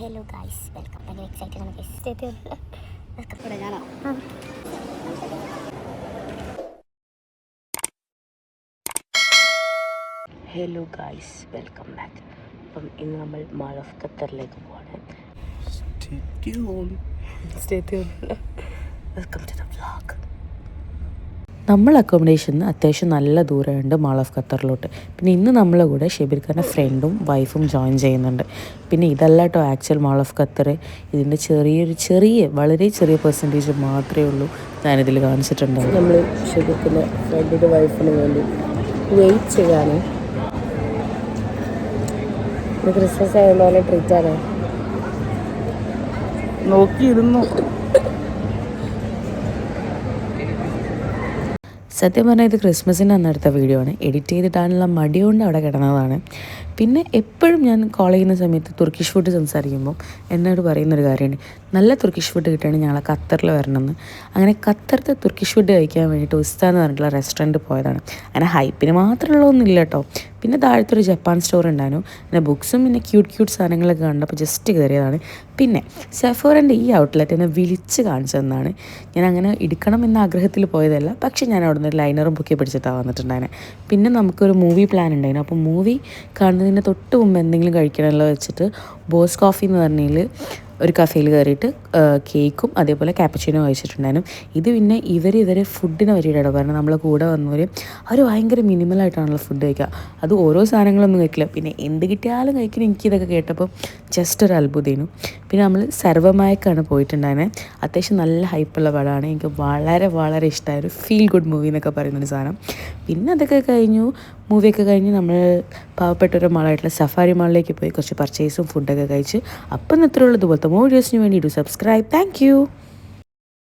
Hello guys, welcome. ഭയങ്കര excited ആണ് guys. Welcome. ഞാനോ? Hello guys, welcome back. അപ്പം ഇന്ന് നമ്മൾ മാൾ ഓഫ് ഖത്തറിലേക്ക് പോവാണ്. Welcome to the vlog. നമ്മൾ അക്കോമഡേഷന് അത്യാവശ്യം നല്ല ദൂരമുണ്ട് മാൾ ഓഫ് ഖത്തറിലോട്ട്. പിന്നെ ഇന്ന് നമ്മളെ കൂടെ ഷെബീർ ഖാൻ്റെ ഫ്രണ്ടും വൈഫും ജോയിൻ ചെയ്യുന്നുണ്ട്. പിന്നെ ഇതല്ല കേട്ടോ ആക്ച്വൽ മാൾ ഓഫ് ഖത്തർ. ഇതിൻ്റെ വളരെ ചെറിയ പെർസെൻറ്റേജ് മാത്രമേ ഉള്ളൂ ഞാനിതിൽ കാണിച്ചിട്ടുണ്ടാവും. നമ്മൾ ഷെബീർ ഖാൻ്റെ ഫ്രണ്ടിൻ്റെ വൈഫിന് വേണ്ടി വെയിറ്റ് ചെയ്യാണ്. ഇത് ക്രിസ്മസ് ആയതുകൊണ്ട് പോലെ ട്രീറ്റാണ്. നോക്കിയിരുന്നു. സത്യം പറഞ്ഞാൽ ഇത് ക്രിസ്മസിൻ്റെ അന്ന് എടുത്ത വീഡിയോ ആണ്. എഡിറ്റ് ചെയ്തിട്ടാനുള്ള മടി കൊണ്ട് അവിടെ കിടന്നതാണ്. പിന്നെ എപ്പോഴും ഞാൻ കോൾ ചെയ്യുന്ന സമയത്ത് തുർക്കിഷ് ഫുഡ് സംസാരിക്കുമ്പം എന്നോട് പറയുന്നൊരു കാര്യമുണ്ട്, നല്ല തുർക്കിഷ് ഫുഡ് കിട്ടുകയാണെങ്കിൽ ഞങ്ങളെ ഖത്തറിൽ വരണമെന്ന്. അങ്ങനെ ഖത്തറിലത്തെ തുർക്കിഷ് ഫുഡ് കഴിക്കാൻ വേണ്ടിയിട്ട് ഉസ്താ എന്ന് പറഞ്ഞിട്ടുള്ള റെസ്റ്റോറൻറ്റ് പോയതാണ്. അങ്ങനെ ഹൈപ്പിന് മാത്രമുള്ളതൊന്നുമില്ല കേട്ടോ. പിന്നെ താഴത്തൊരു ജപ്പാൻ സ്റ്റോർ ഉണ്ടായിരുന്നു. പിന്നെ ബുക്സും പിന്നെ ക്യൂട്ട് സാധനങ്ങളൊക്കെ കണ്ടപ്പോൾ ജസ്റ്റ് കയറിയതാണ്. പിന്നെ സെഫോറിൻ്റെ ഈ ഔട്ട്ലെറ്റ് എന്നെ വിളിച്ച് കാണിച്ചു തന്നാണ്. ഞാൻ അങ്ങനെ എടുക്കണം എന്ന ആഗ്രഹത്തിൽ പോയതല്ല, പക്ഷേ ഞാൻ അവിടെ നിന്ന് ഒരു ലൈനറും ബുക്കി പിടിച്ചിട്ടാണ് വന്നിട്ടുണ്ടായിരുന്നത്. പിന്നെ നമുക്കൊരു മൂവി പ്ലാൻ ഉണ്ടായിരുന്നു. അപ്പോൾ മൂവി കാണുന്നതിന് തൊട്ട് മുമ്പ് എന്തെങ്കിലും കഴിക്കണമല്ലോ വെച്ചിട്ട് ബോസ് കോഫി എന്ന് പറഞ്ഞതിൽ ഒരു കഫേയിൽ കയറിയിട്ട് കേക്കും അതേപോലെ കാപ്പച്ചിനോ കഴിച്ചിട്ടുണ്ടായിരുന്നു. ഇത് പിന്നെ ഇവരെ ഫുഡിനെ പറ്റിയിട്ടാണ് പറഞ്ഞത്. നമ്മളെ കൂടെ വന്നവർ അവർ ഭയങ്കര മിനിമലായിട്ടാണല്ലോ ഫുഡ് കഴിക്കുക. അത് ഓരോ സാധനങ്ങളൊന്നും കഴിക്കില്ല. പിന്നെ എന്ത് കിട്ടിയാലും കഴിക്കണം. എനിക്കിതൊക്കെ കേട്ടപ്പോൾ ജസ്റ്റ് ഒരു അത്ഭുതമായിരുന്നു. പിന്നെ നമ്മൾ സർവ്വമായക്കാണ് പോയിട്ടുണ്ടായിരുന്നത്. അത്യാവശ്യം നല്ല ഹൈപ്പുള്ള പടമാണ്. എനിക്ക് വളരെ ഇഷ്ടമായ ഒരു ഫീൽ ഗുഡ് മൂവി എന്നൊക്കെ പറയുന്നൊരു സാധനം. പിന്നെ അതൊക്കെ കഴിഞ്ഞു, മൂവിയൊക്കെ കഴിഞ്ഞ് നമ്മൾ പാവപ്പെട്ട ഒരു മാളായിട്ടുള്ള സഫാരി മാളിലേക്ക് പോയി കുറച്ച് പർച്ചേസും ഫുഡൊക്കെ കഴിച്ച്. അപ്പം ഇത്രയുള്ളത് പോലത്തെ മോർ വീഡിയോസിന് വേണ്ടി സബ്സ്ക്രൈബ്. Thank you.